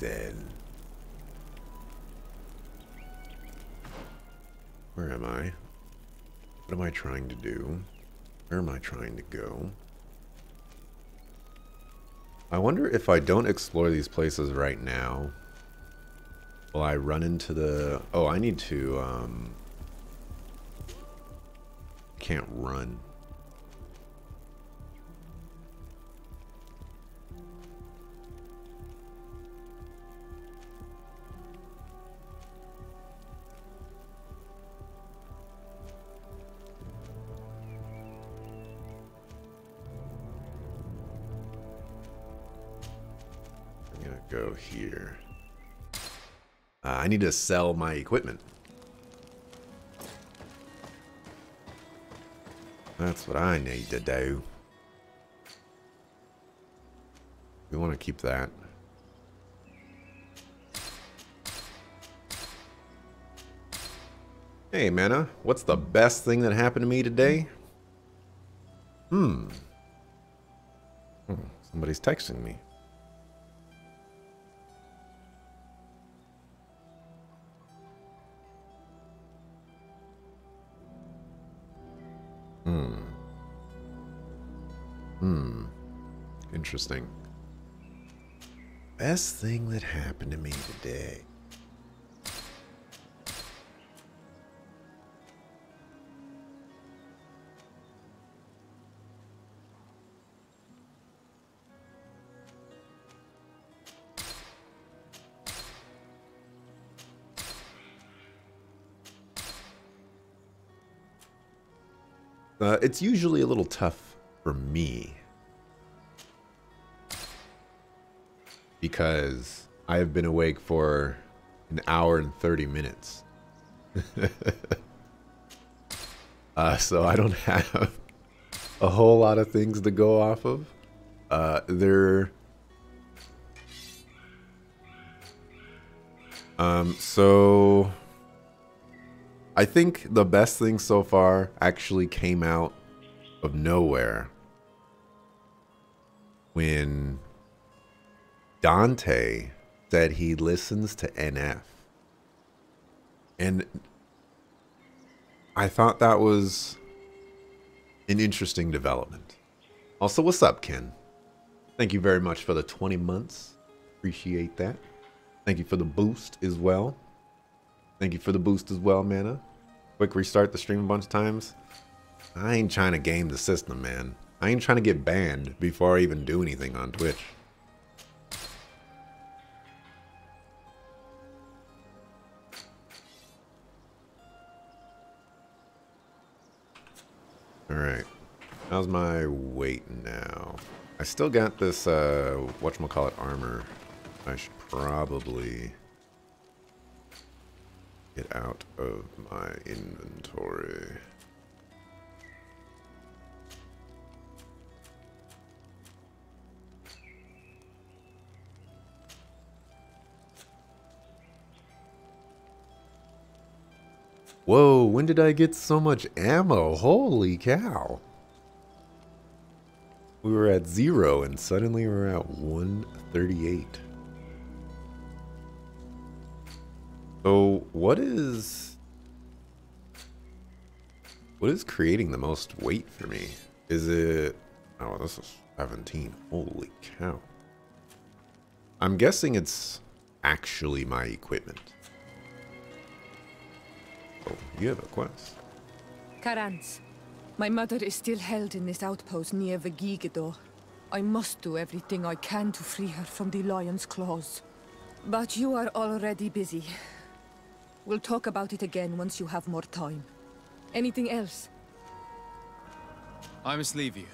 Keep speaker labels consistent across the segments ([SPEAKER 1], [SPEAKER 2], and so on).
[SPEAKER 1] dead. Where am I? What am I trying to do? Where am I trying to go? I wonder if I don't explore these places right now, will I run into the... Oh, I need to, can't run. I'm gonna go here. I need to sell my equipment. That's what I need to do. We want to keep that. Hey, Mana, what's the best thing that happened to me today? Somebody's texting me. Interesting. Best thing that happened to me today. It's usually a little tough for me because I have been awake for an hour and 30 minutes. So I don't have a whole lot of things to go off of. So I think the best thing so far actually came out of nowhere when Dante said he listens to NF. And I thought that was an interesting development. Also, what's up, Ken? Thank you very much for the 20 months. Appreciate that. Thank you for the boost as well. Thank you for the boost as well, Mana. Quick restart the stream a bunch of times. I ain't trying to game the system, man. I ain't trying to get banned before I even do anything on Twitch. Alright. How's my weight now? I still got this, whatchamacallit armor. I should probably get out of my inventory. Whoa, when did I get so much ammo? Holy cow. We were at 0 and suddenly we're at 138. So what is creating the most weight for me? Is it, oh, this is 17. Holy cow. I'm guessing it's actually my equipment. Oh, you have a quest.
[SPEAKER 2] Karans, my mother is still held in this outpost near Vegigedor. I must do everything I can to free her from the lion's claws. But you are already busy. We'll talk about it again once you have more time. Anything else?
[SPEAKER 3] I must leave you.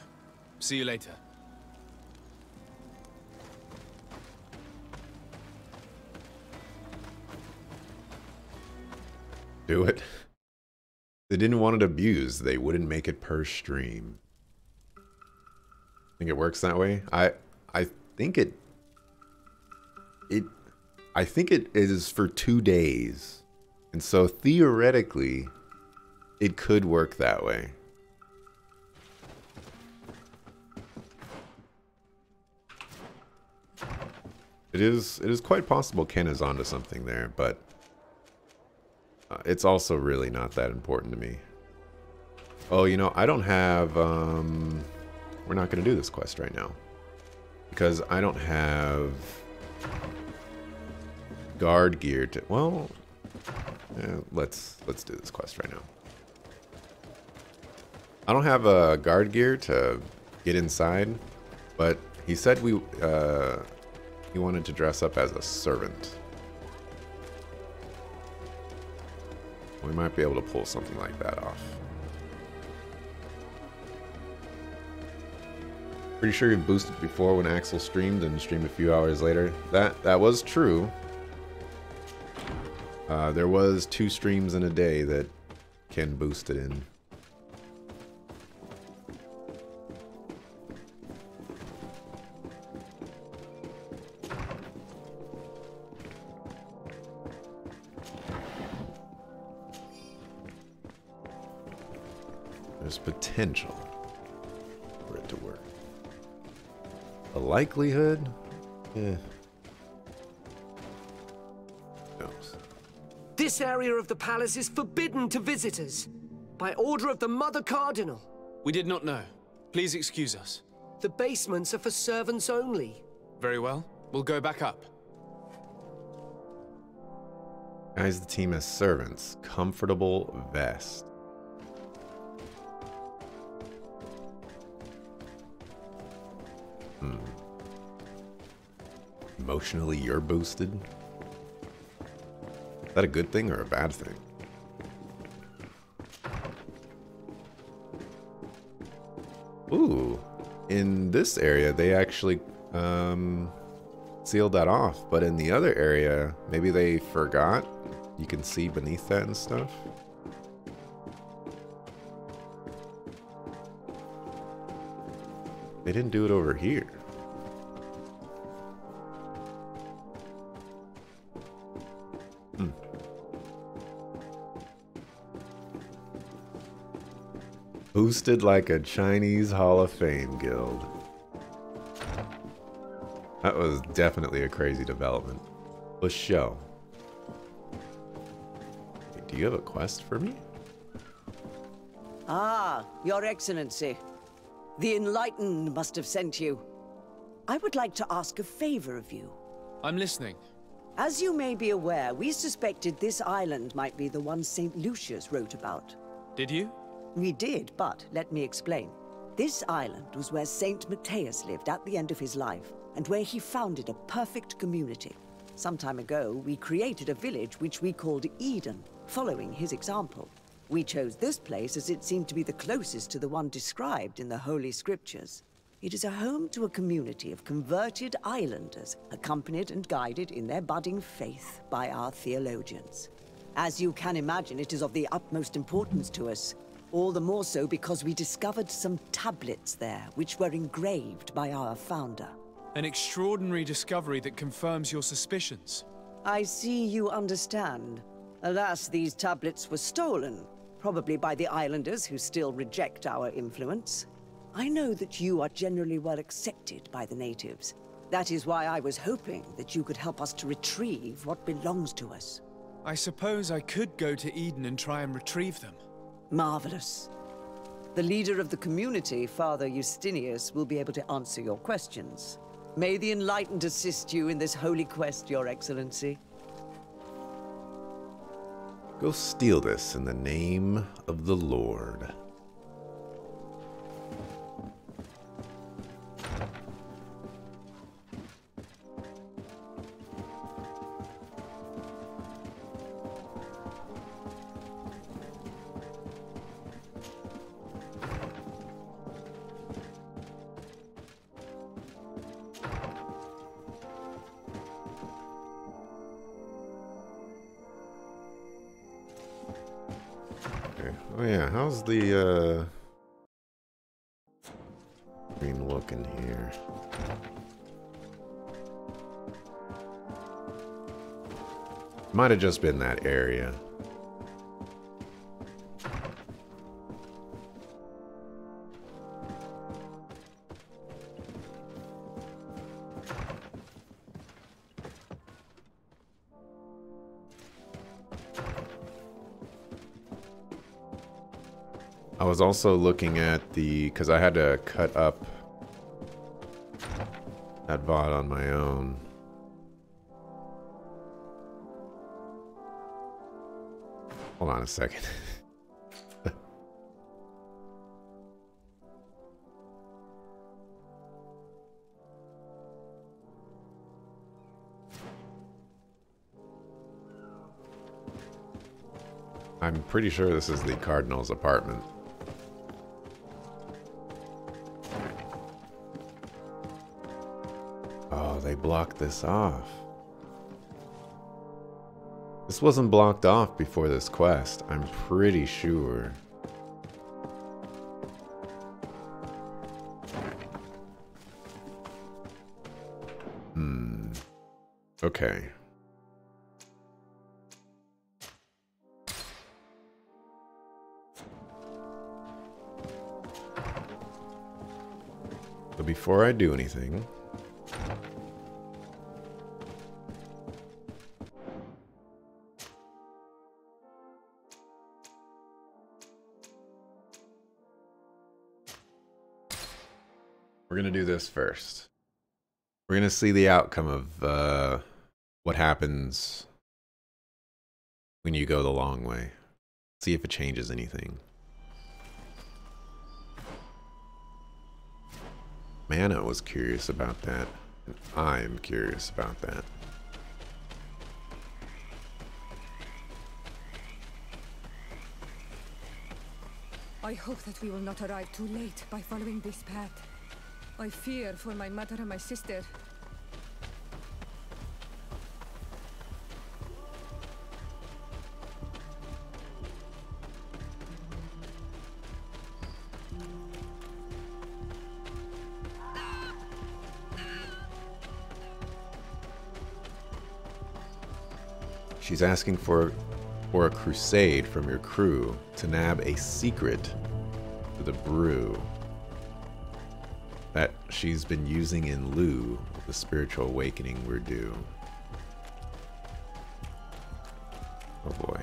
[SPEAKER 3] See you later.
[SPEAKER 1] Do it. They didn't want it abused. They wouldn't make it per stream. Think it works that way? I think it is for 2 days. And so theoretically it could work that way. It is quite possible Ken is onto something there, but it's also really not that important to me. Oh, you know, I don't have, we're not going to do this quest right now. Because I don't have guard gear to, well, yeah, let's do this quest right now. I don't have guard gear to get inside, but he said he wanted to dress up as a servant. We might be able to pull something like that off. Pretty sure you've boosted before when Axel streamed and streamed a few hours later. That was true. There was 2 streams in a day that Ken boosted in. There's potential for it to work. The likelihood? Eh. Who knows?
[SPEAKER 4] This area of the palace is forbidden to visitors. By order of the Mother Cardinal.
[SPEAKER 3] We did not know. Please excuse us.
[SPEAKER 4] The basements are for servants only.
[SPEAKER 3] Very well. We'll go back up.
[SPEAKER 1] Guys, the team as servants. Comfortable vest. Emotionally, you're boosted? Is that a good thing or a bad thing? Ooh, in this area, they actually sealed that off. But in the other area, maybe they forgot. You can see beneath that and stuff. They didn't do it over here. Boosted like a Chinese Hall of Fame guild. That was definitely a crazy development. For show. Hey, do you have a quest for me?
[SPEAKER 5] Ah, Your Excellency. The Enlightened must have sent you. I would like to ask a favor of you.
[SPEAKER 3] I'm listening.
[SPEAKER 5] As you may be aware, we suspected this island might be the one St. Lucius wrote about.
[SPEAKER 3] Did you?
[SPEAKER 5] We did, but let me explain. This island was where St. Matthias lived at the end of his life, and where he founded a perfect community. Some time ago, we created a village which we called Eden, following his example. We chose this place as it seemed to be the closest to the one described in the Holy Scriptures. It is a home to a community of converted islanders, accompanied and guided in their budding faith by our theologians. As you can imagine, it is of the utmost importance to us. All the more so because we discovered some tablets there, which were engraved by our founder.
[SPEAKER 3] An extraordinary discovery that confirms your suspicions.
[SPEAKER 5] I see you understand. Alas, these tablets were stolen, probably by the islanders who still reject our influence. I know that you are generally well accepted by the natives. That is why I was hoping that you could help us to retrieve what belongs to us.
[SPEAKER 3] I suppose I could go to Eden and try and retrieve them.
[SPEAKER 5] Marvelous. The leader of the community, Father Justinius, will be able to answer your questions. May the Enlightened assist you in this holy quest, Your Excellency.
[SPEAKER 1] Go steal this in the name of the Lord. Oh yeah, how's the green looking here? Might have just been that area. was also looking at the, because I had to cut up that VOD on my own. Hold on a second. I'm pretty sure this is the Cardinal's apartment. Oh, they blocked this off. This wasn't blocked off before this quest, I'm pretty sure. Okay. So before I do anything, we're gonna do this first. We're gonna see the outcome of what happens when you go the long way. See if it changes anything. Mana was curious about that, and I'm curious about that.
[SPEAKER 2] I hope that we will not arrive too late by following this path. I fear for my mother and my sister.
[SPEAKER 1] She's asking for a crusade from your crew to nab a secret to the brew that she's been using in lieu of the spiritual awakening we're due. Oh boy.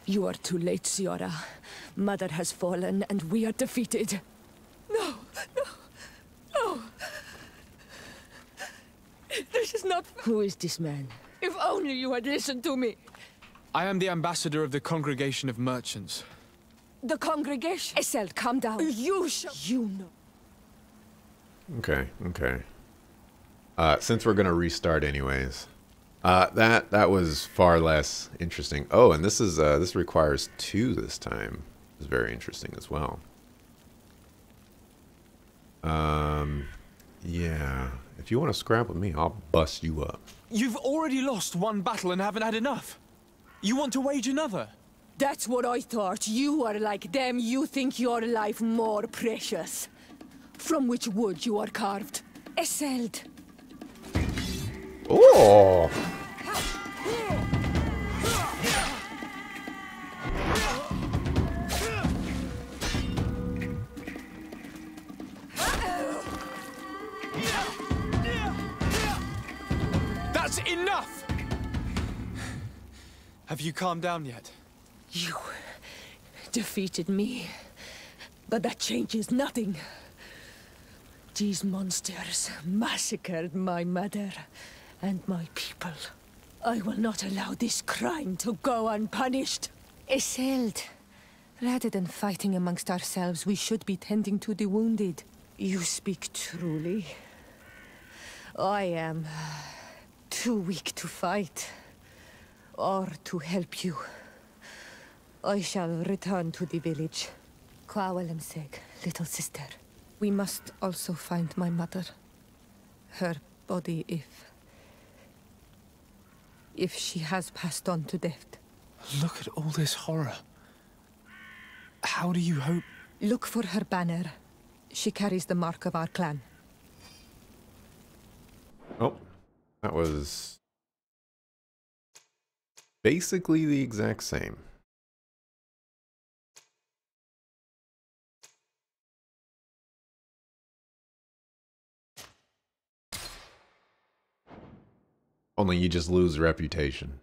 [SPEAKER 2] You are too late, Ciara. Mother has fallen, and we are defeated. No, no, no. This is not...
[SPEAKER 6] Who is this man?
[SPEAKER 2] If only you had listened to me.
[SPEAKER 3] I am the ambassador of the Congregation of Merchants.
[SPEAKER 2] The congregation? Estelle, calm down. You know.
[SPEAKER 1] Okay, okay. Since we're gonna restart anyways, that was far less interesting. Oh, and this is this requires 2 this time. It's very interesting as well. Yeah. If you want to scrap with me, I'll bust you up.
[SPEAKER 3] You've already lost 1 battle and haven't had enough. You want to wage another?
[SPEAKER 2] That's what I thought. You are like them. You think your life more precious. From which wood you are carved. Eseld.
[SPEAKER 1] Oh!
[SPEAKER 3] That's enough! Have you calmed down yet?
[SPEAKER 2] You defeated me, but that changes nothing. These monsters massacred my mother and my people. I will not allow this crime to go unpunished.
[SPEAKER 6] Eseld,
[SPEAKER 2] Rather than fighting amongst ourselves, we should be tending to the wounded. You speak truly. I am too weak to fight, or to help you. I shall return to the village. Kwawalamseg, little sister. We must also find my mother. Her body, if she has passed on to death.
[SPEAKER 3] Look at all this horror. How do you hope...
[SPEAKER 2] Look for her banner. She carries the mark of our clan.
[SPEAKER 1] Oh, that was basically the exact same. Only you just lose reputation.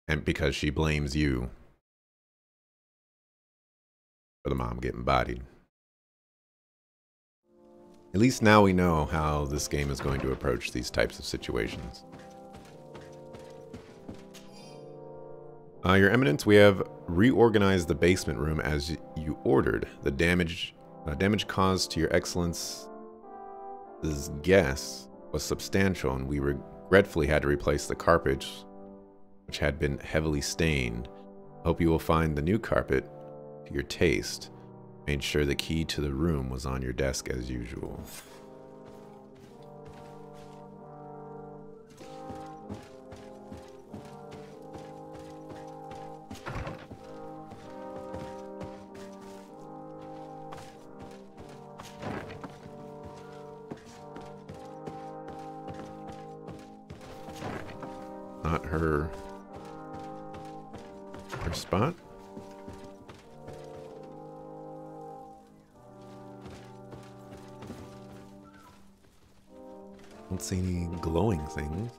[SPEAKER 1] And because she blames you for the mom getting bodied. At least now we know how this game is going to approach these types of situations. Your Eminence, we have reorganized the basement room as you ordered. The damage caused to your Excellence's guests was substantial, and we regretfully had to replace the carpet, which had been heavily stained. Hope you will find the new carpet to your taste. Made sure the key to the room was on your desk as usual. Not her spot. Don't see any glowing things.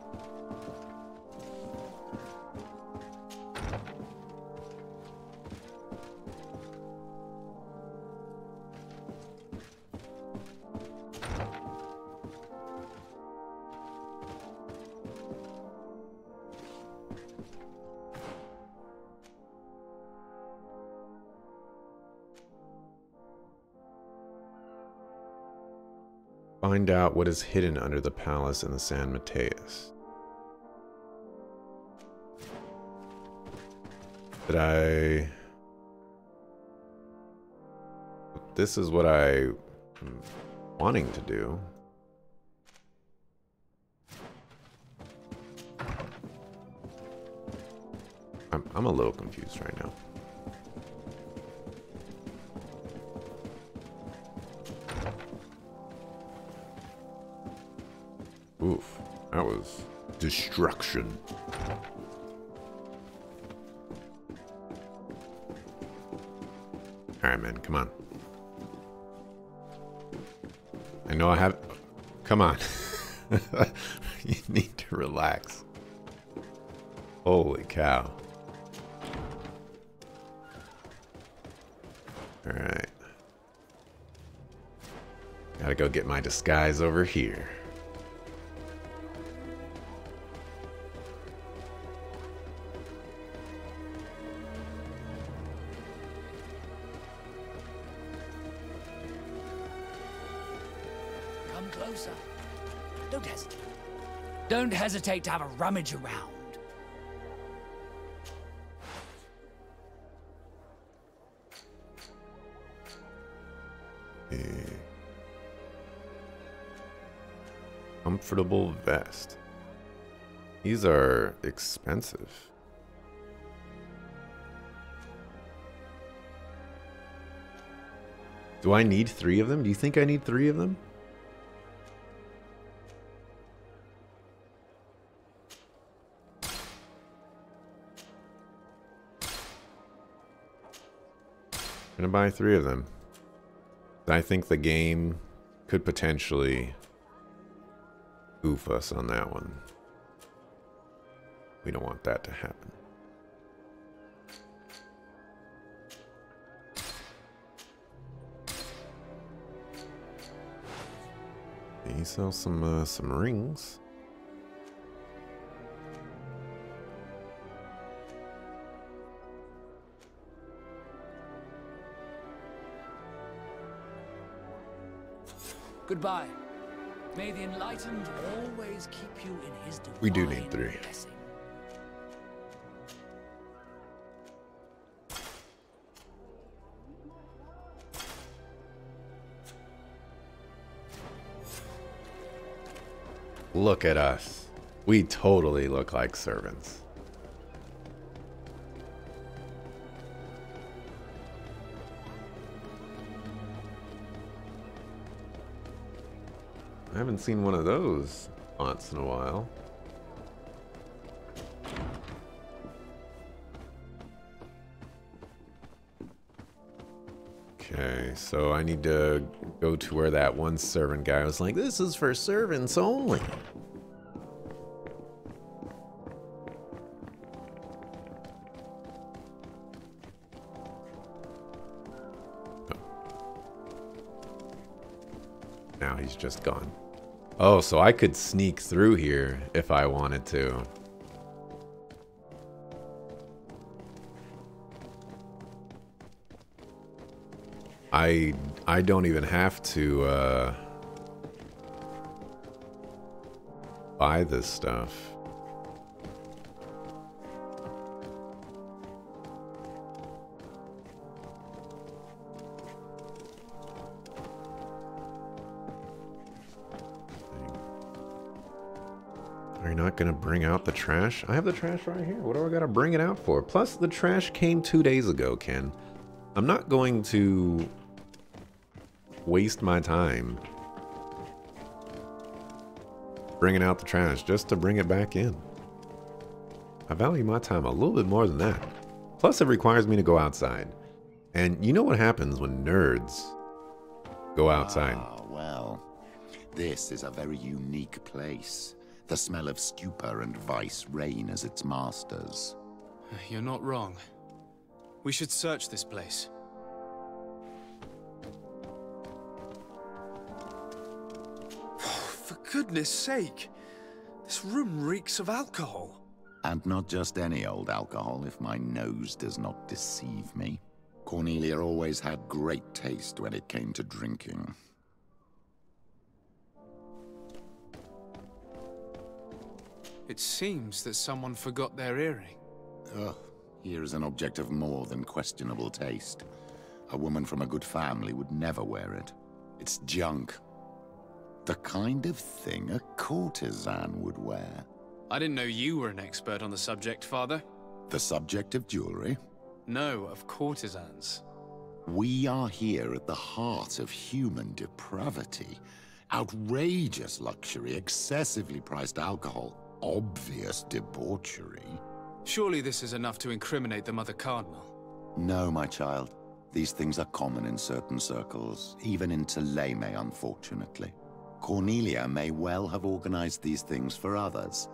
[SPEAKER 1] Find out what is hidden under the palace in the San Mateus. This is what I'm wanting to do. I'm a little confused right now. Oof, that was destruction. Alright, man, come on. I know I have... Come on. You need to relax. Holy cow. Alright. Gotta go get my disguise over here.
[SPEAKER 6] Closer. Don't hesitate. Don't hesitate to have a rummage around.
[SPEAKER 1] A comfortable vest. These are expensive. Do I need 3 of them? Do you think I need 3 of them? I'm gonna buy 3 of them. I think the game could potentially goof us on that one. We don't want that to happen. Can you sell some rings?
[SPEAKER 6] Goodbye. May the enlightened always keep you in his divine
[SPEAKER 1] We do need 3.
[SPEAKER 6] blessing.
[SPEAKER 1] Look at us. We totally look like servants. I haven't seen one of those fonts in a while. Okay, so I need to go to where that one servant guy was like, this is for servants only. Now he's just gone. Oh, so I could sneak through here if I wanted to. I don't even have to buy this stuff. Are you not gonna bring out the trash? I have the trash right here. What do I gotta bring it out for? Plus, the trash came 2 days ago, Ken. I'm not going to waste my time bringing out the trash just to bring it back in. I value my time a little bit more than that. Plus, it requires me to go outside. And you know what happens when nerds go outside?
[SPEAKER 7] Ah, well, this is a very unique place. The smell of stupor and vice reign as its masters.
[SPEAKER 3] You're not wrong. We should search this place. For goodness sake! This room reeks of alcohol.
[SPEAKER 7] And not just any old alcohol, if my nose does not deceive me. Cornelia always had great taste when it came to drinking.
[SPEAKER 3] It seems that someone forgot their earring.
[SPEAKER 7] Ugh, here is an object of more than questionable taste. A woman from a good family would never wear it. It's junk. The kind of thing a courtesan would wear.
[SPEAKER 3] I didn't know you were an expert on the subject, Father.
[SPEAKER 7] The subject of jewelry?
[SPEAKER 3] No, of courtesans.
[SPEAKER 7] We are here at the heart of human depravity. Outrageous luxury, excessively priced alcohol, obvious debauchery.
[SPEAKER 3] Surely this is enough to incriminate the Mother Cardinal.
[SPEAKER 7] No, my child. These things are common in certain circles, even in Thélème, unfortunately. Cornelia may well have organized these things for others.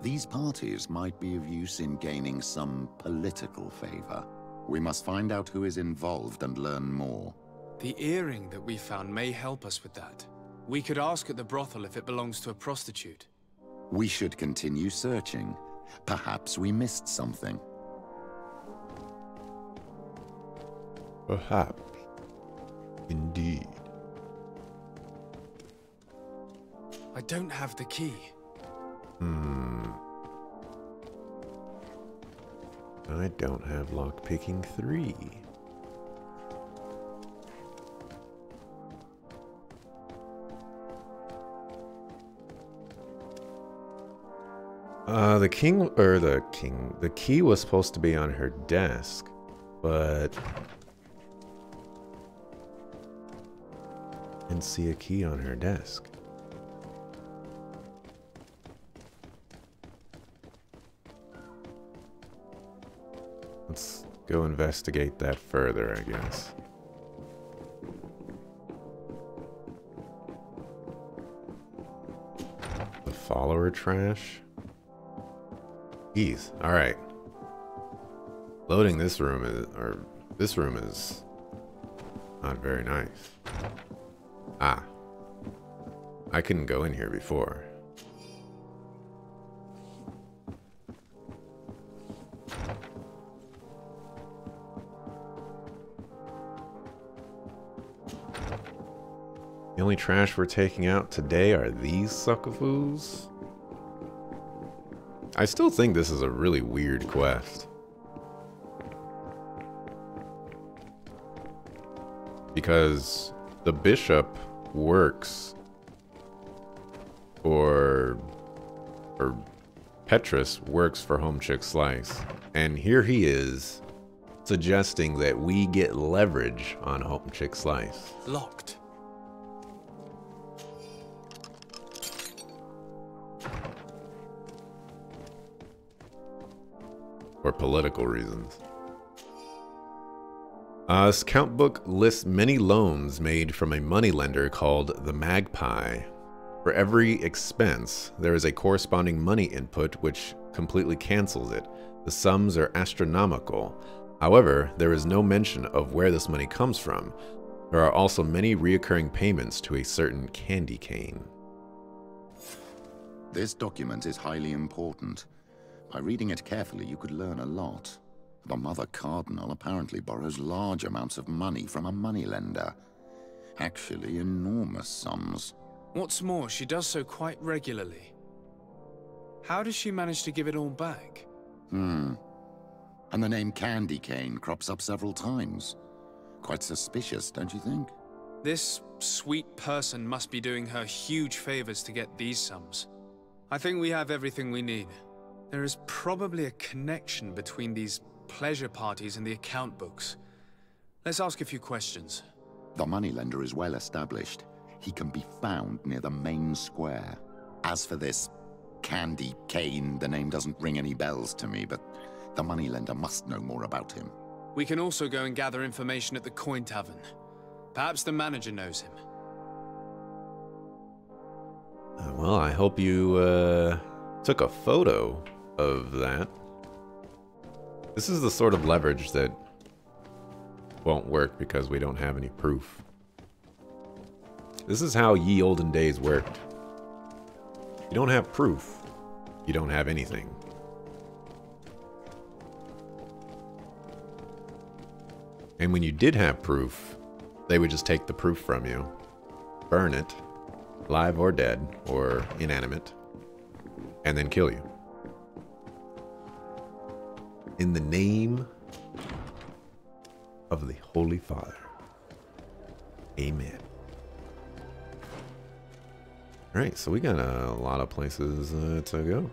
[SPEAKER 7] These parties might be of use in gaining some political favor. We must find out who is involved and learn more.
[SPEAKER 3] The earring that we found may help us with that. We could ask at the brothel if it belongs to a prostitute.
[SPEAKER 7] We should continue searching. Perhaps we missed something.
[SPEAKER 1] Perhaps. Indeed.
[SPEAKER 3] I don't have the key.
[SPEAKER 1] I don't have lockpicking 3. The key was supposed to be on her desk, but I didn't see a key on her desk. Let's go investigate that further, I guess. The follower trash? Jeez, alright. Loading this room is not very nice. Ah. I couldn't go in here before. The The only trash we're taking out today are these suckafoos. I still think this is a really weird quest. Because the bishop works or Petrus works for Home Chick Slice. And here he is suggesting that we get leverage on Home Chick Slice.
[SPEAKER 3] Locked.
[SPEAKER 1] For political reasons. This count book lists many loans made from a moneylender called the Magpie. For every expense, there is a corresponding money input which completely cancels it. The sums are astronomical. However, there is no mention of where this money comes from. There are also many reoccurring payments to a certain candy cane.
[SPEAKER 7] This document is highly important. By reading it carefully, you could learn a lot. The Mother Cardinal apparently borrows large amounts of money from a moneylender. Actually, enormous sums.
[SPEAKER 3] What's more, she does so quite regularly. How does she manage to give it all back?
[SPEAKER 7] And the name Candy Cane crops up several times. Quite suspicious, don't you think?
[SPEAKER 3] This sweet person must be doing her huge favors to get these sums. I think we have everything we need. There is probably a connection between these pleasure parties and the account books. Let's ask a few questions.
[SPEAKER 7] The moneylender is well established. He can be found near the main square. As for this Candy Cane, the name doesn't ring any bells to me, but the moneylender must know more about him.
[SPEAKER 3] We can also go and gather information at the Coin Tavern. Perhaps the manager knows him.
[SPEAKER 1] Well, I hope you took a photo of that. This is the sort of leverage that won't work because we don't have any proof. This is how ye olden days worked. You don't have proof, you don't have anything. And when you did have proof, they would just take the proof from you, burn it, live or dead, or inanimate, and then kill you. In the name of the Holy Father. Amen. Alright, so we got a lot of places to go.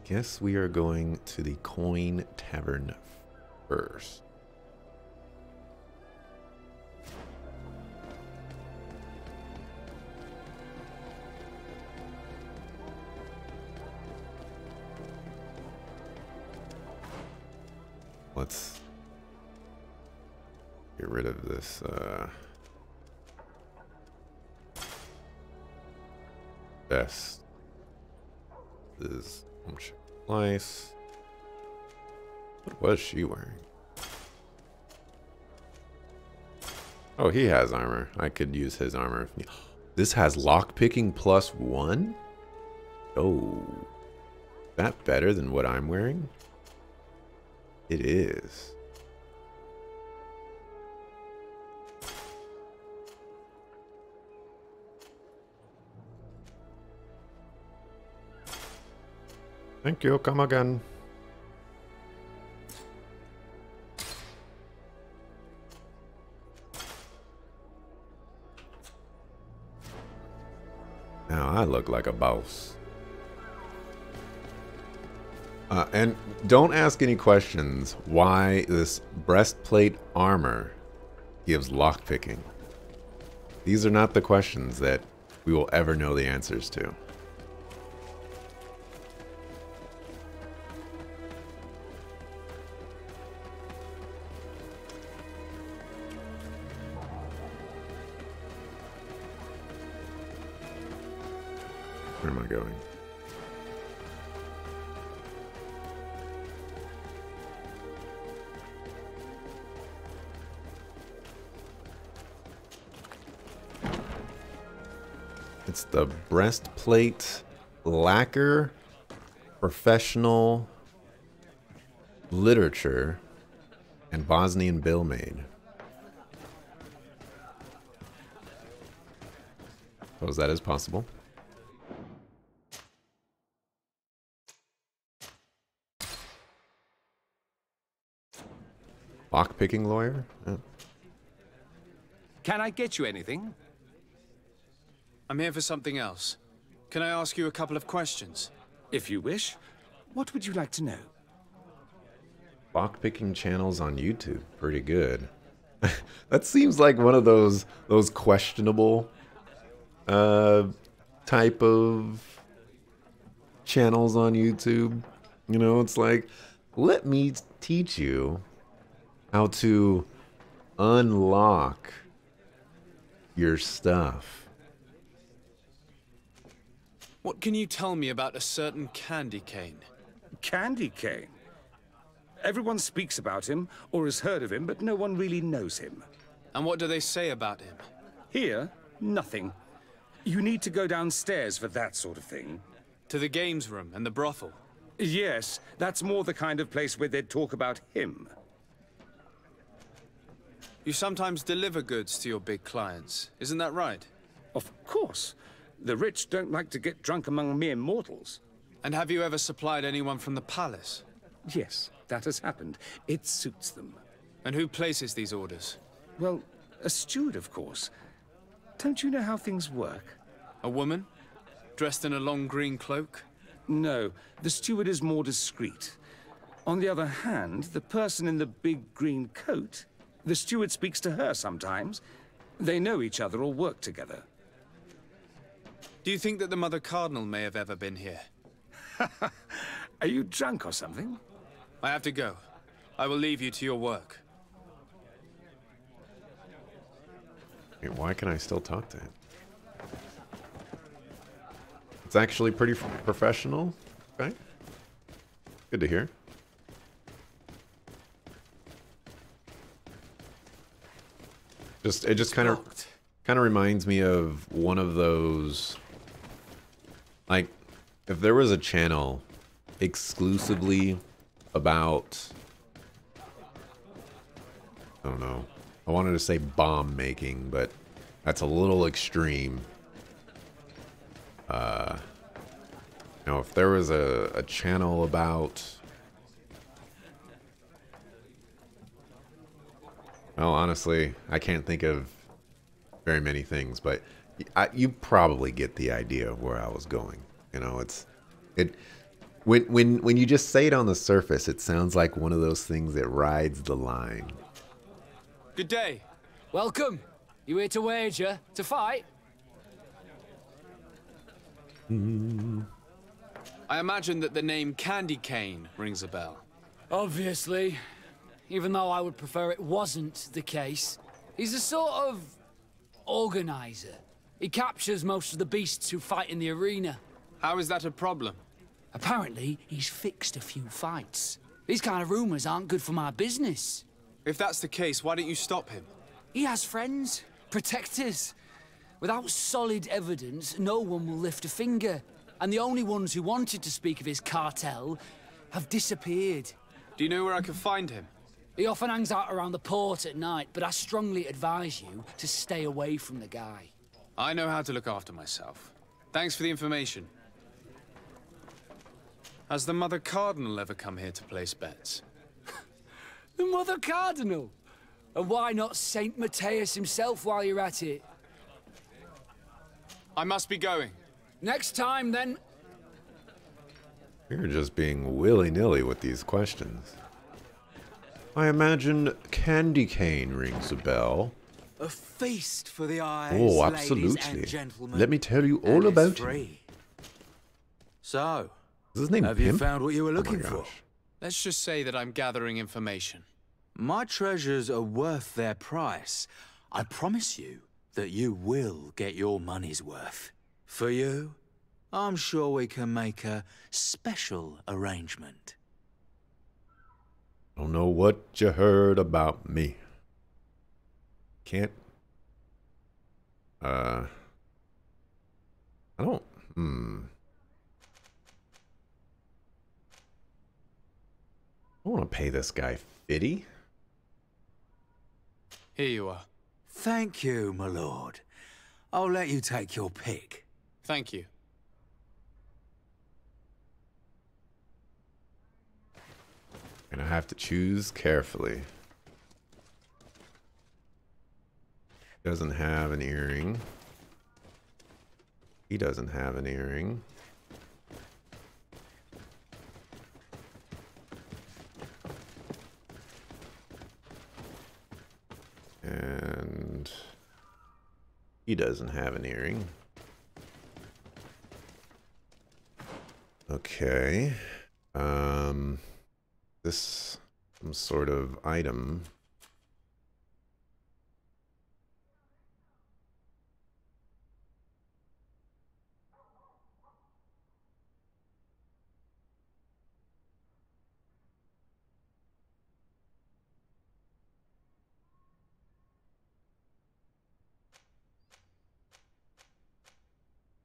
[SPEAKER 1] Guess we are going to the Coin Tavern first. Let's get rid of this vest. This is nice. What was she wearing? Oh, he has armor. I could use his armor. This has lockpicking +1? Oh. Is that better than what I'm wearing? It is. Thank you, come again. Now I look like a boss. And don't ask any questions why this breastplate armor gives lockpicking. These are not the questions that we will ever know the answers to. Where am I going? It's the breastplate lacquer professional literature and Bosnian bill made. Suppose that is possible. Lock-picking lawyer? Oh.
[SPEAKER 8] Can I get you anything?
[SPEAKER 3] I'm here for something else. Can I ask you a couple of questions?
[SPEAKER 8] If you wish. What would you like to know?
[SPEAKER 1] Lock-picking channels on YouTube. Pretty good. That seems like one of those questionable type of channels on YouTube. You know, it's like, let me teach you how to unlock your stuff.
[SPEAKER 3] What can you tell me about a certain candy cane?
[SPEAKER 8] Candy cane? Everyone speaks about him, or has heard of him, but no one really knows him.
[SPEAKER 3] And what do they say about him?
[SPEAKER 8] Here, nothing. You need to go downstairs for that sort of thing.
[SPEAKER 3] To the games room and the brothel?
[SPEAKER 8] Yes, that's more the kind of place where they'd talk about him.
[SPEAKER 3] You sometimes deliver goods to your big clients, isn't that right?
[SPEAKER 8] Of course. The rich don't like to get drunk among mere mortals.
[SPEAKER 3] And have you ever supplied anyone from the palace?
[SPEAKER 8] Yes, that has happened. It suits them.
[SPEAKER 3] And who places these orders?
[SPEAKER 8] Well, a steward, of course. Don't you know how things work?
[SPEAKER 3] A woman? Dressed in a long green cloak?
[SPEAKER 8] No, the steward is more discreet. On the other hand, the person in the big green coat, the steward speaks to her sometimes. They know each other or work together.
[SPEAKER 3] Do you think that the Mother Cardinal may have ever been here?
[SPEAKER 8] Are you drunk or something?
[SPEAKER 3] I have to go. I will leave you to your work.
[SPEAKER 1] Wait, why can I still talk to him? It's actually pretty professional. Okay. Good to hear. It just kind of reminds me of one of those, like, if there was a channel exclusively about, I don't know, I wanted to say bomb making, but that's a little extreme. You know, if there was a channel about, well, honestly, I can't think of very many things, but you probably get the idea of where I was going. You know, when you just say it on the surface, it sounds like one of those things that rides the line.
[SPEAKER 3] Good day.
[SPEAKER 6] Welcome. You here to wager? To fight?
[SPEAKER 3] I imagine that the name Candy Cane rings a bell.
[SPEAKER 6] Obviously. Even though I would prefer it wasn't the case. He's a sort of organizer. He captures most of the beasts who fight in the arena.
[SPEAKER 3] How is that a problem?
[SPEAKER 6] Apparently, he's fixed a few fights. These kind of rumors aren't good for my business.
[SPEAKER 3] If that's the case, why don't you stop him?
[SPEAKER 6] He has friends, protectors. Without solid evidence, no one will lift a finger. And the only ones who wanted to speak of his cartel have disappeared.
[SPEAKER 3] Do you know where I can find him?
[SPEAKER 6] He often hangs out around the port at night, but I strongly advise you to stay away from the guy.
[SPEAKER 3] I know how to look after myself. Thanks for the information. Has the Mother Cardinal ever come here to place bets?
[SPEAKER 6] The Mother Cardinal? And why not Saint Matthias himself while you're at it?
[SPEAKER 3] I must be going.
[SPEAKER 6] Next time, then.
[SPEAKER 1] You're just being willy-nilly with these questions. I imagine Candy Cane rings a bell.
[SPEAKER 9] A feast for the eyes,
[SPEAKER 1] Oh,
[SPEAKER 9] ladies
[SPEAKER 1] absolutely.
[SPEAKER 9] and gentlemen.
[SPEAKER 1] Let me tell you
[SPEAKER 9] And
[SPEAKER 1] all
[SPEAKER 9] it's
[SPEAKER 1] about him.
[SPEAKER 9] free. So,
[SPEAKER 1] Is his name
[SPEAKER 9] have you
[SPEAKER 1] Pimp?
[SPEAKER 9] found what you were
[SPEAKER 1] Oh my
[SPEAKER 9] looking for?
[SPEAKER 1] gosh.
[SPEAKER 3] Let's just say that I'm gathering information.
[SPEAKER 9] My treasures are worth their price. I promise you that you will get your money's worth. For you, I'm sure we can make a special arrangement.
[SPEAKER 1] Don't know what you heard about me. Can't. want to pay this guy 50.
[SPEAKER 3] Here you are.
[SPEAKER 9] Thank you, my lord. I'll let you take your pick.
[SPEAKER 3] Thank you.
[SPEAKER 1] Gonna have to choose carefully. Doesn't have an earring. He doesn't have an earring. And he doesn't have an earring. Okay. This some sort of item.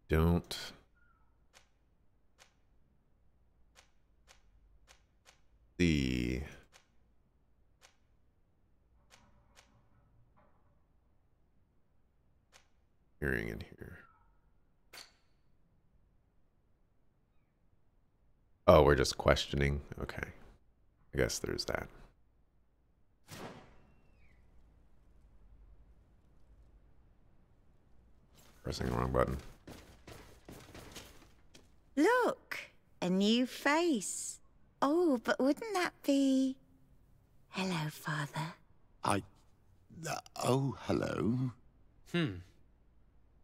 [SPEAKER 1] Don't see earring in here. Oh, we're just questioning. Okay. I guess there's that. Pressing the wrong button.
[SPEAKER 10] Look, a new face. Oh, but wouldn't that be... Hello, Father.
[SPEAKER 7] Oh, hello.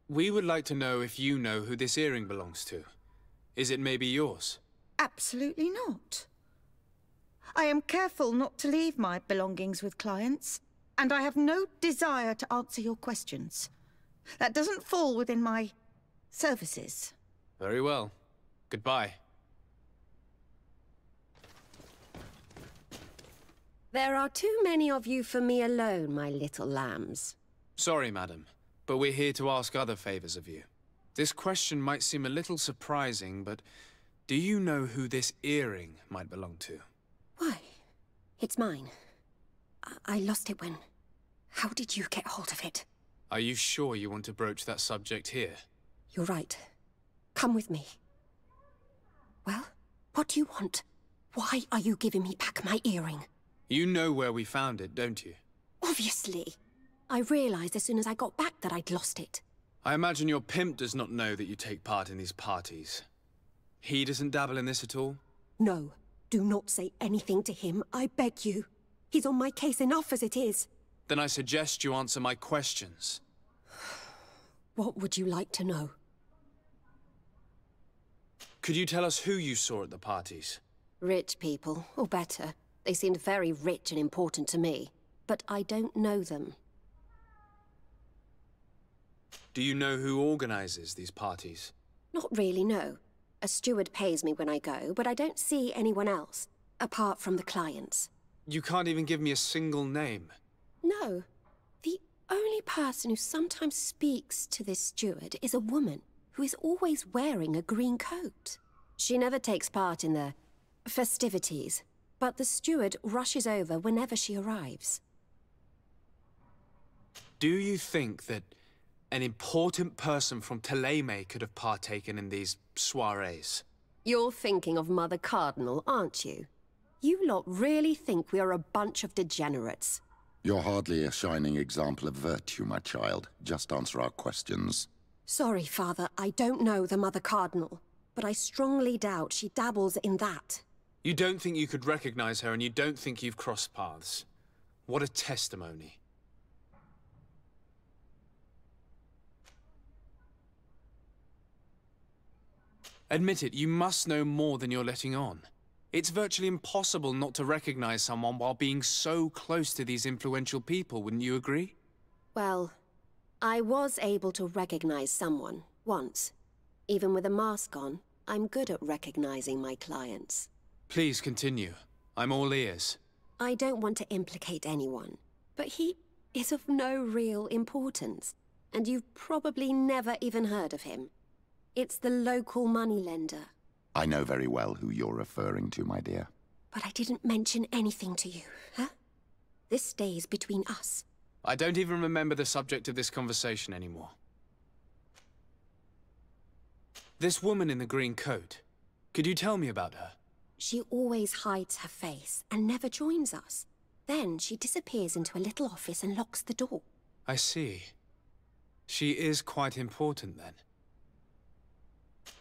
[SPEAKER 3] We would like to know if you know who this earring belongs to. Is it maybe yours?
[SPEAKER 10] Absolutely not. I am careful not to leave my belongings with clients, and I have no desire to answer your questions. That doesn't fall within my services.
[SPEAKER 3] Very well. Goodbye.
[SPEAKER 11] There are too many of you for me alone, my little lambs.
[SPEAKER 3] Sorry, madam, but we're here to ask other favors of you. This question might seem a little surprising, but do you know who this earring might belong to?
[SPEAKER 11] Why? It's mine. I lost it when... How did you get hold of it?
[SPEAKER 3] Are you sure you want to broach that subject here?
[SPEAKER 11] You're right. Come with me. Well, what do you want? Why are you giving me back my earring?
[SPEAKER 3] You know where we found it, don't you?
[SPEAKER 11] Obviously. I realized as soon as I got back that I'd lost it.
[SPEAKER 3] I imagine your pimp does not know that you take part in these parties. He doesn't dabble in this at all?
[SPEAKER 11] No. Do not say anything to him, I beg you. He's on my case enough as it is.
[SPEAKER 3] Then I suggest you answer my questions.
[SPEAKER 11] What would you like to know?
[SPEAKER 3] Could you tell us who you saw at the parties?
[SPEAKER 11] Rich people, or better. They seemed very rich and important to me. But I don't know them.
[SPEAKER 3] Do you know who organizes these parties?
[SPEAKER 11] Not really, no. A steward pays me when I go, but I don't see anyone else, apart from the clients.
[SPEAKER 3] You can't even give me a single name.
[SPEAKER 11] No. The only person who sometimes speaks to this steward is a woman who is always wearing a green coat. She never takes part in the festivities, but the steward rushes over whenever she arrives.
[SPEAKER 3] Do you think that an important person from Thélème could have partaken in these soirees?
[SPEAKER 11] You're thinking of Mother Cardinal, aren't you? You lot really think we are a bunch of degenerates.
[SPEAKER 7] You're hardly a shining example of virtue, my child. Just answer our questions.
[SPEAKER 11] Sorry, Father, I don't know the Mother Cardinal, but I strongly doubt she dabbles in that.
[SPEAKER 3] You don't think you could recognize her, and you don't think you've crossed paths. What a testimony. Admit it, you must know more than you're letting on. It's virtually impossible not to recognize someone while being so close to these influential people, wouldn't you agree?
[SPEAKER 11] Well, I was able to recognize someone, once. Even with a mask on, I'm good at recognizing my clients.
[SPEAKER 3] Please continue. I'm all ears.
[SPEAKER 11] I don't want to implicate anyone, but he is of no real importance, and you've probably never even heard of him. It's the local moneylender.
[SPEAKER 7] I know very well who you're referring to, my dear.
[SPEAKER 11] But I didn't mention anything to you, huh? This stays between us.
[SPEAKER 3] I don't even remember the subject of this conversation anymore. This woman in the green coat, could you tell me about her?
[SPEAKER 11] She always hides her face and never joins us. Then she disappears into a little office and locks the door.
[SPEAKER 3] I see. She is quite important then.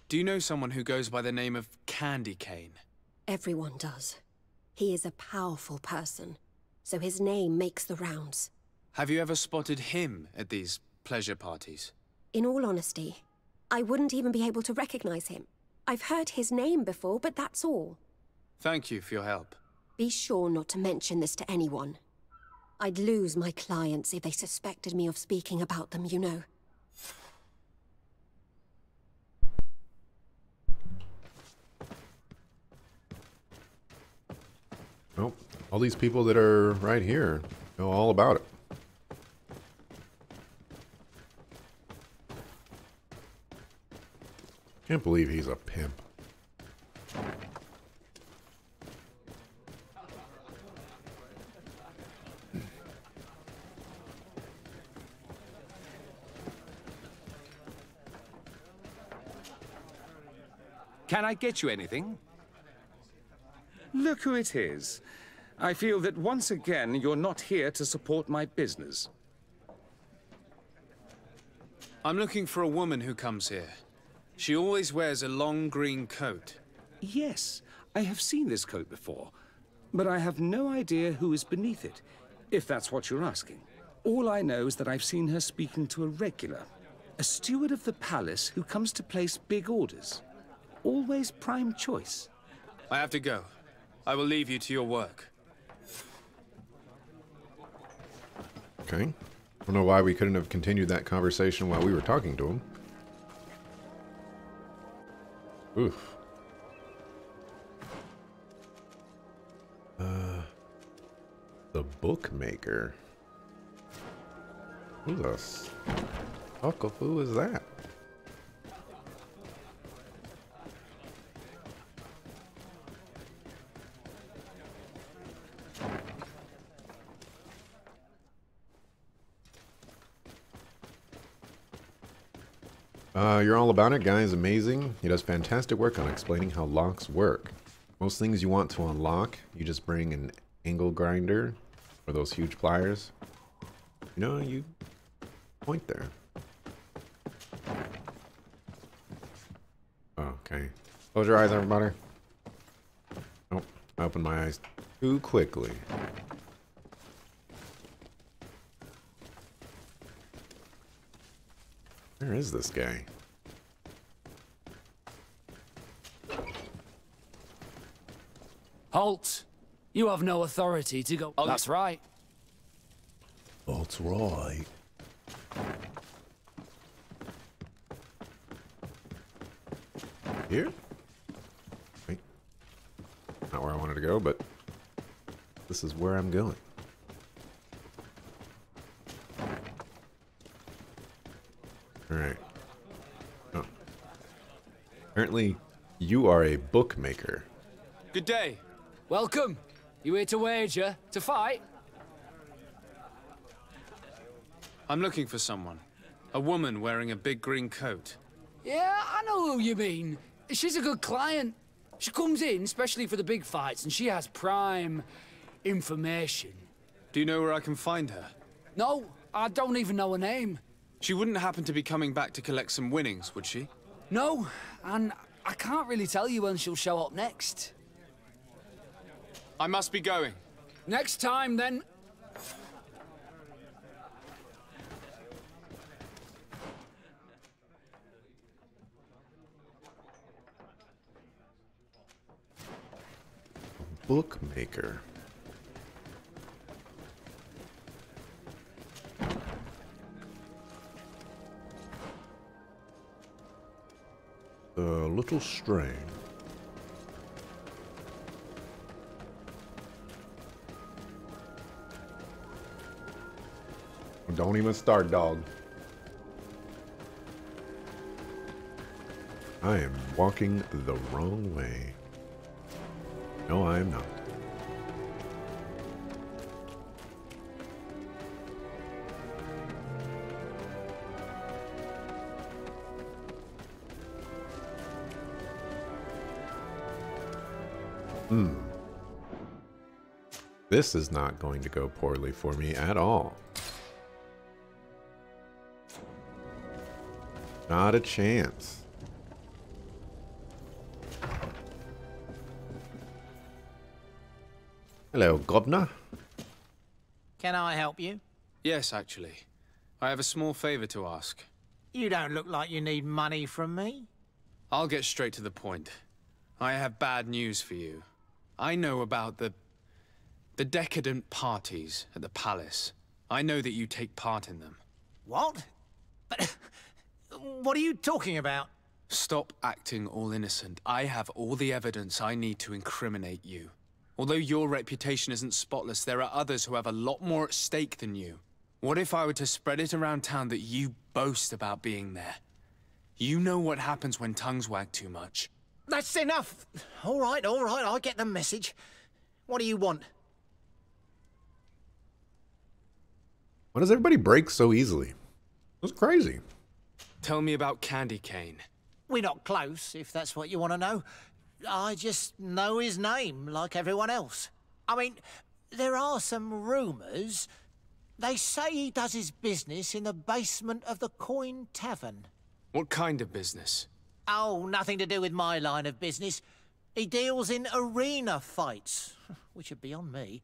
[SPEAKER 3] Do you know someone who goes by the name of Candy Cane?
[SPEAKER 11] Everyone does. He is a powerful person, so his name makes the rounds.
[SPEAKER 3] Have you ever spotted him at these pleasure parties?
[SPEAKER 11] In all honesty, I wouldn't even be able to recognize him. I've heard his name before, but that's all.
[SPEAKER 3] Thank you for your help.
[SPEAKER 11] Be sure not to mention this to anyone. I'd lose my clients if they suspected me of speaking about them, you know.
[SPEAKER 1] Oh, all these people that are right here know all about it. Can't believe he's a pimp.
[SPEAKER 8] Can I get you anything? Look who it is. I feel that once again you're not here to support my business.
[SPEAKER 3] I'm looking for a woman who comes here. She always wears a long green coat.
[SPEAKER 8] Yes, I have seen this coat before, but I have no idea who is beneath it, if that's what you're asking. All I know is that I've seen her speaking to a regular, a steward of the palace who comes to place big orders. Always prime choice.
[SPEAKER 3] I have to go. I will leave you to your work.
[SPEAKER 1] Okay. I don't know why we couldn't have continued that conversation while we were talking to him. Oof. The bookmaker. Who the fuck of who is that? You're all about it. Guy is amazing. He does fantastic work on explaining how locks work. Most things you want to unlock, you just bring an angle grinder or those huge pliers. You know, you point there. Okay. Close your eyes, everybody. Oh, I opened my eyes too quickly. Where is this guy?
[SPEAKER 6] Halt! You have no authority to go. Oh, that's right.
[SPEAKER 1] That's right. Here? Wait. Not where I wanted to go, but this is where I'm going. Alright. Oh. Apparently, you are a bookmaker.
[SPEAKER 3] Good day.
[SPEAKER 6] Welcome. You here to wager? To fight?
[SPEAKER 3] I'm looking for someone. A woman wearing a big green coat.
[SPEAKER 6] Yeah, I know who you mean. She's a good client. She comes in especially for the big fights, and she has prime information.
[SPEAKER 3] Do you know where I can find her?
[SPEAKER 6] No, I don't even know her name.
[SPEAKER 3] She wouldn't happen to be coming back to collect some winnings, would she?
[SPEAKER 6] No, and I can't really tell you when she'll show up next.
[SPEAKER 3] I must be going.
[SPEAKER 6] Next time, then.
[SPEAKER 1] Bookmaker. A little strange. Don't even start, dog. I am walking the wrong way. No, I am not. This is not going to go poorly for me at all. Not a chance. Hello, Governor.
[SPEAKER 12] Can I help you?
[SPEAKER 3] Yes, actually. I have a small favor to ask.
[SPEAKER 12] You don't look like you need money from me.
[SPEAKER 3] I'll get straight to the point. I have bad news for you. I know about the decadent parties at the palace. I know that you take part in them.
[SPEAKER 12] What? But what are you talking about?
[SPEAKER 3] Stop acting all innocent. I have all the evidence I need to incriminate you. Although your reputation isn't spotless, there are others who have a lot more at stake than you. What if I were to spread it around town that you boast about being there? You know what happens when tongues wag too much.
[SPEAKER 12] That's enough. All right, I get the message. What do you want?
[SPEAKER 1] Why does everybody break so easily? That's crazy.
[SPEAKER 3] Tell me about Candy Cane.
[SPEAKER 12] We're not close, if that's what you want to know. I just know his name, like everyone else. I mean, there are some rumours. They say he does his business in the basement of the Coin Tavern.
[SPEAKER 3] What kind of business?
[SPEAKER 12] Oh, nothing to do with my line of business. He deals in arena fights, which would be on me.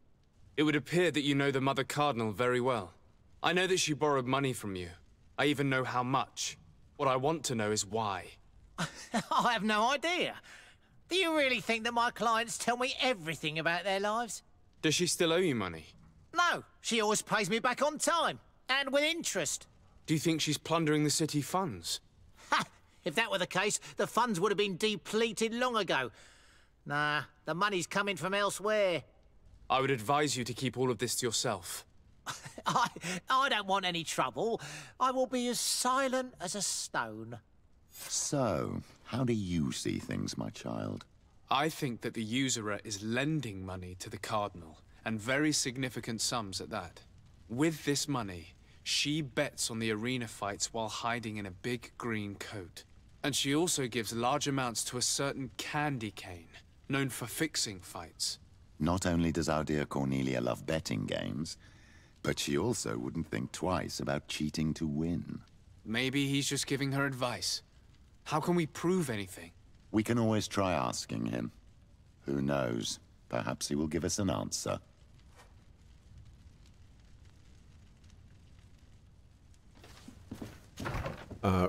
[SPEAKER 3] It would appear that you know the Mother Cardinal very well. I know that she borrowed money from you. I even know how much. What I want to know is why.
[SPEAKER 12] I have no idea. Do you really think that my clients tell me everything about their lives?
[SPEAKER 3] Does she still owe you money?
[SPEAKER 12] No, she always pays me back on time, and with interest.
[SPEAKER 3] Do you think she's plundering the city funds?
[SPEAKER 12] Ha! If that were the case, the funds would have been depleted long ago. Nah, the money's coming from elsewhere.
[SPEAKER 3] I would advise you to keep all of this to yourself.
[SPEAKER 12] I don't want any trouble. I will be as silent as a stone.
[SPEAKER 7] So, how do you see things, my child?
[SPEAKER 3] I think that the usurer is lending money to the Cardinal, and very significant sums at that. With this money, she bets on the arena fights while hiding in a big green coat. And she also gives large amounts to a certain Candy Cane, known for fixing fights.
[SPEAKER 7] Not only does our dear Cornelia love betting games, but she also wouldn't think twice about cheating to win.
[SPEAKER 3] Maybe he's just giving her advice. How can we prove anything?
[SPEAKER 7] We can always try asking him. Who knows? Perhaps he will give us an answer.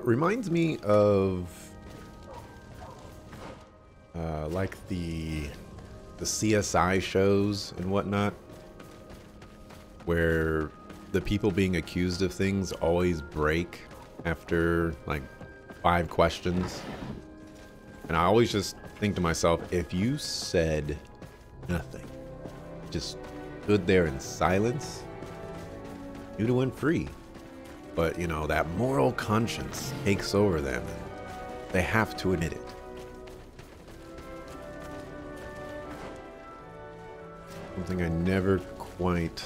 [SPEAKER 1] Reminds me of like the CSI shows and whatnot, where the people being accused of things always break after like 5 questions. And I always just think to myself, if you said nothing, just stood there in silence, you'd have went free. But, you know, that moral conscience takes over them, and they have to admit it. Something I never quite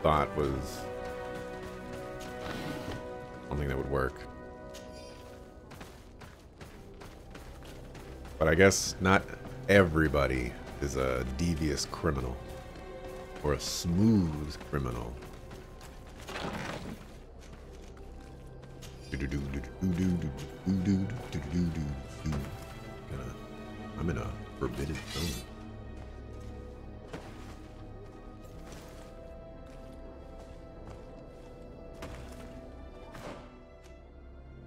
[SPEAKER 1] thought was something that would work. But I guess not everybody is a devious criminal or a smooth criminal. I'm in a forbidden zone.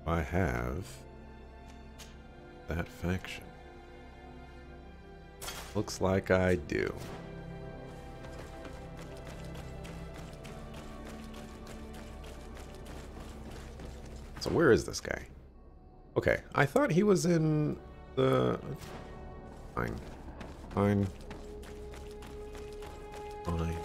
[SPEAKER 1] I have that faction. Looks like I do. So where is this guy? Okay, I thought he was in the... Fine. Fine. Fine.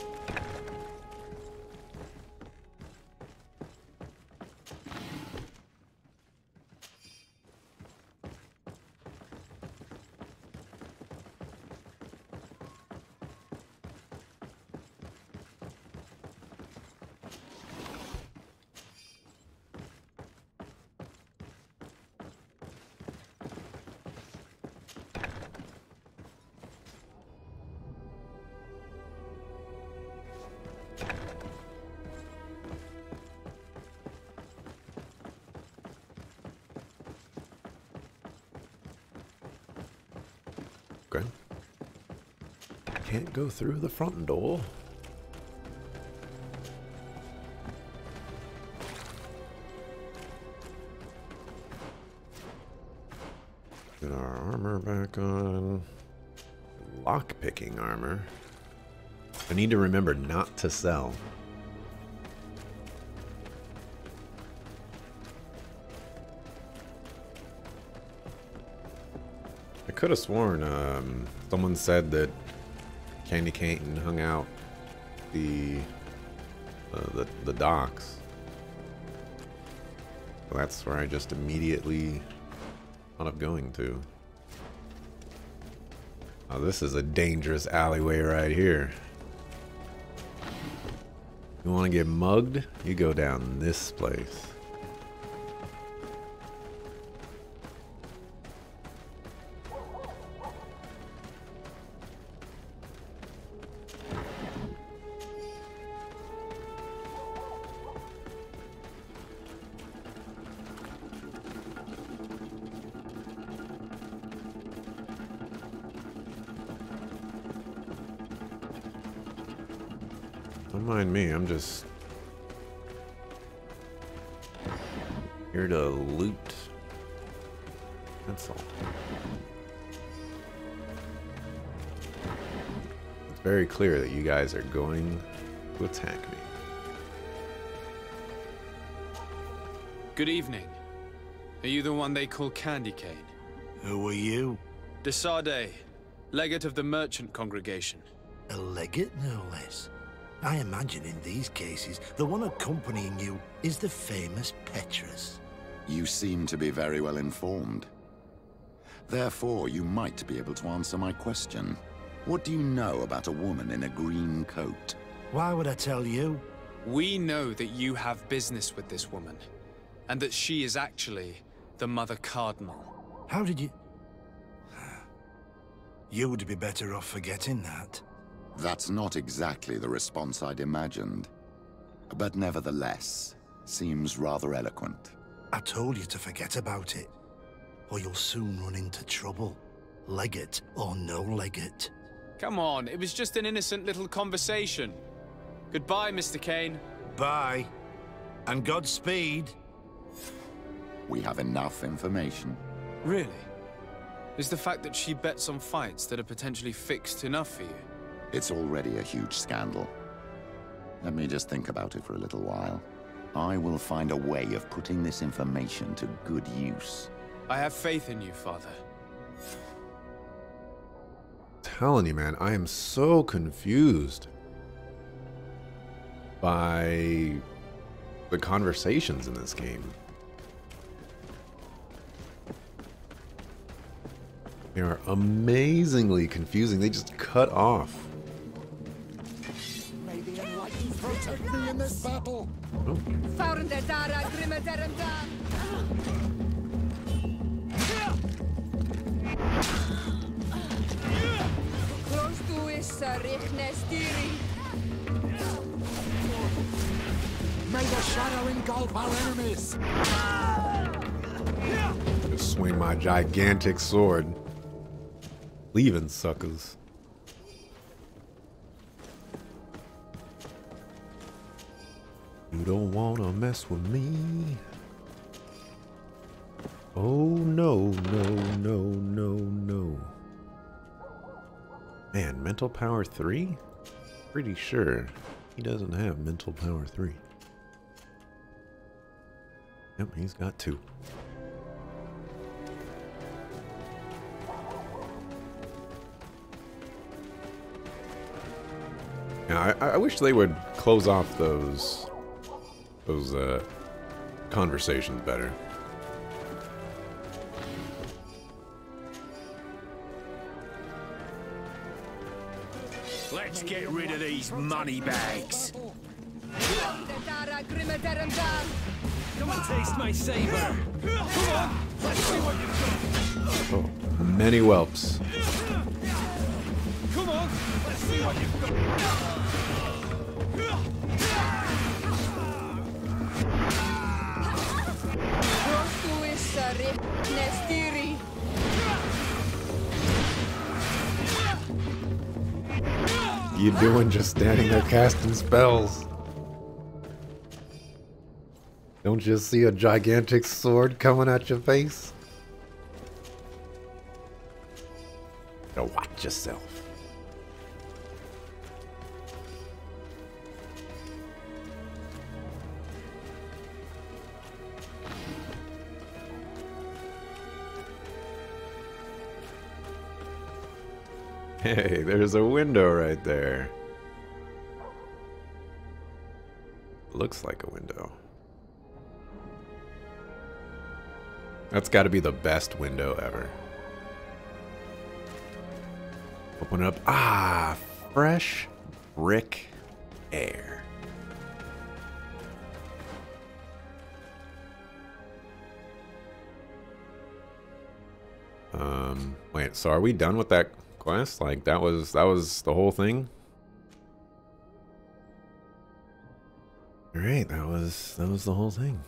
[SPEAKER 1] Okay. Can't go through the front door. Get our armor back on. Lock-picking armor. I need to remember not to sell. I could have sworn someone said that Candy Cane hung out the docks. So that's where I just immediately thought of going to. Oh, this is a dangerous alleyway right here. You want to get mugged? You go down this place. Don't mind me, I'm just here to loot. That's all. It's very clear that you guys are going to attack me.
[SPEAKER 3] Good evening. Are you the one they call Candy Cane?
[SPEAKER 13] Who are you?
[SPEAKER 3] Desade, legate of the merchant congregation.
[SPEAKER 13] A legate, no less. I imagine in these cases, the one accompanying you is the famous Petrus.
[SPEAKER 7] You seem to be very well informed. Therefore, you might be able to answer my question. What do you know about a woman in a green coat?
[SPEAKER 13] Why would I tell you?
[SPEAKER 3] We know that you have business with this woman, and that she is actually the Mother Cardinal.
[SPEAKER 13] How did you... You would be better off forgetting that.
[SPEAKER 7] That's not exactly the response I'd imagined. But nevertheless, seems rather eloquent.
[SPEAKER 13] I told you to forget about it, or you'll soon run into trouble. Legate or no legate.
[SPEAKER 3] Come on, it was just an innocent little conversation. Goodbye, Mr. Cane.
[SPEAKER 13] Bye. And Godspeed.
[SPEAKER 7] We have enough information.
[SPEAKER 3] Really? Is the fact that she bets on fights that are potentially fixed enough for you?
[SPEAKER 7] It's already a huge scandal. Let me just think about it for a little while. I will find a way of putting this information to good use.
[SPEAKER 3] I have faith in you, Father.
[SPEAKER 1] Telling you, man, I am so confused by the conversations in this game. They are amazingly confusing. They just cut off.
[SPEAKER 14] May the enlightened protect me in this battle.
[SPEAKER 1] Oh.
[SPEAKER 14] May the shadow engulf our enemies.
[SPEAKER 1] Just swing my gigantic sword. Leaving suckers. You don't wanna mess with me. Oh no, no, no, no, no. Man, mental power 3? Pretty sure he doesn't have mental power 3. Yep, he's got 2. Now, I wish they would close off those conversations better.
[SPEAKER 14] Let's get rid of these money bags. Come and taste my saber. Come on, let's see what you've got.
[SPEAKER 1] Oh, many whelps.
[SPEAKER 14] Come on, let's see what you've got.
[SPEAKER 1] you doing just standing there casting spells? Don't you see a gigantic sword coming at your face? Gotta watch yourself. Hey, there's a window right there. Looks like a window. That's got to be the best window ever. Open it up. Ah, fresh brick air. Wait, so are we done with that quest? Like that was the whole thing? All right, that was the whole thing.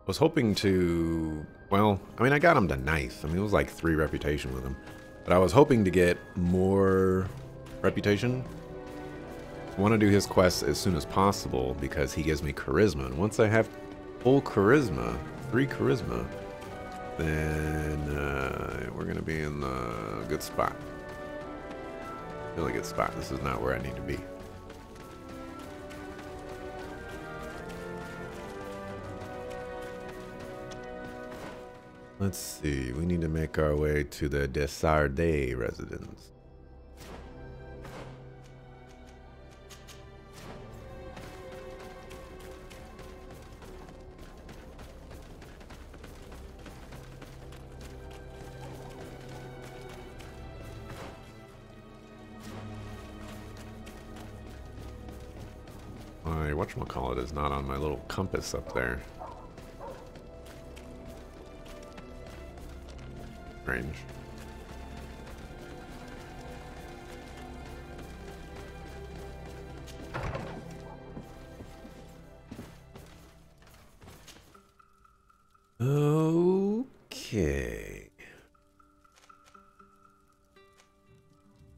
[SPEAKER 1] I was hoping to, well, I mean, I got him to nice. I mean, it was like 3 reputation with him. But I was hoping to get more reputation. I want to do his quests as soon as possible because he gives me charisma. And once I have full charisma, 3 charisma, then we're going to be in the good spot. Really good spot. This is not where I need to be. Let's see, we need to make our way to the Desarde residence. My whatchamacallit is not on my little compass up there. Range. Okay.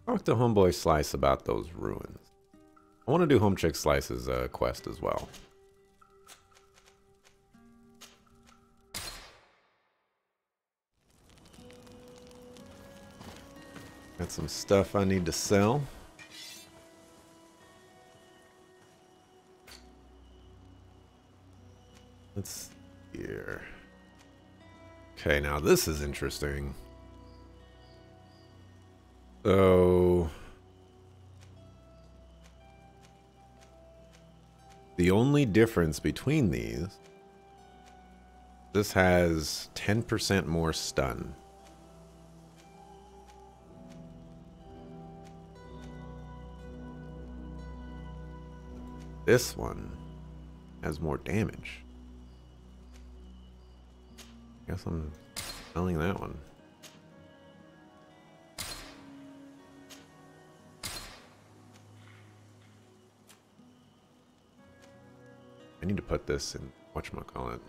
[SPEAKER 1] Talk to Homeboy Slice about those ruins. I want to do Home Chick Slice's quest as well. Got some stuff I need to sell. Let's see here. Okay, now this is interesting. So the only difference between these, this has 10% more stun. This one has more damage. Guess I'm selling that one. I need to put this in whatchamacallit.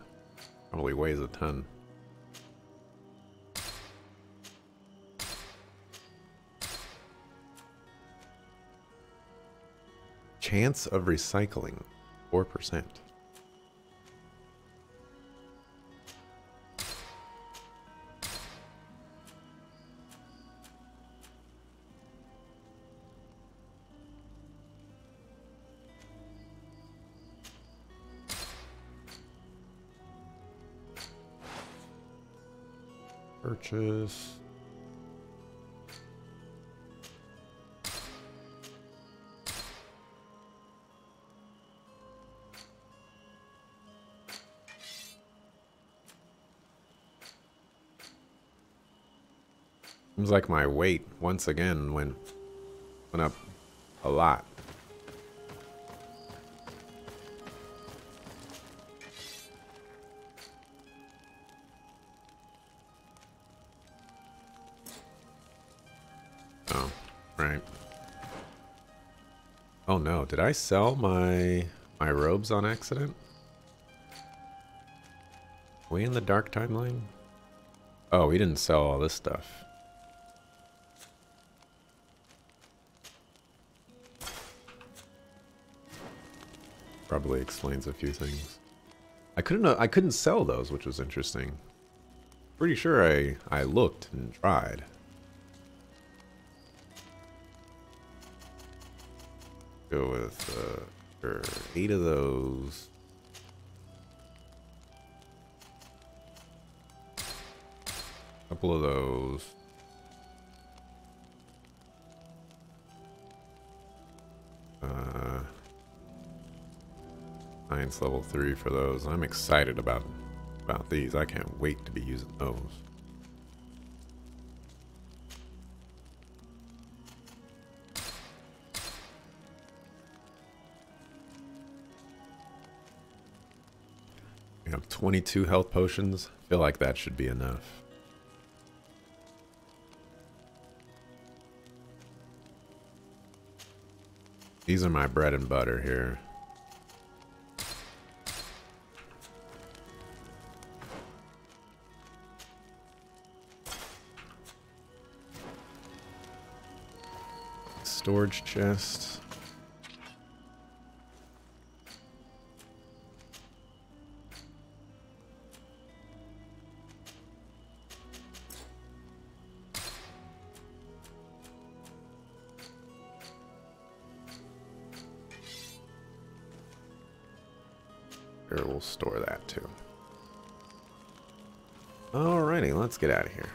[SPEAKER 1] Probably weighs a ton. Chance of recycling, 4%. Purchase. Seems like my weight once again went up a lot. Oh, right. Oh no, did I sell my robes on accident? We in the dark timeline? Oh, we didn't sell all this stuff. Probably explains a few things. I couldn't sell those, which was interesting. Pretty sure I looked and tried. Go with sure, 8 of those. Couple of those. Science level 3 for those. I'm excited about these. I can't wait to be using those. We have 22 health potions. Feel like that should be enough. These are my bread and butter here. Storage chest. Here, we'll store that too. Alrighty, let's get out of here.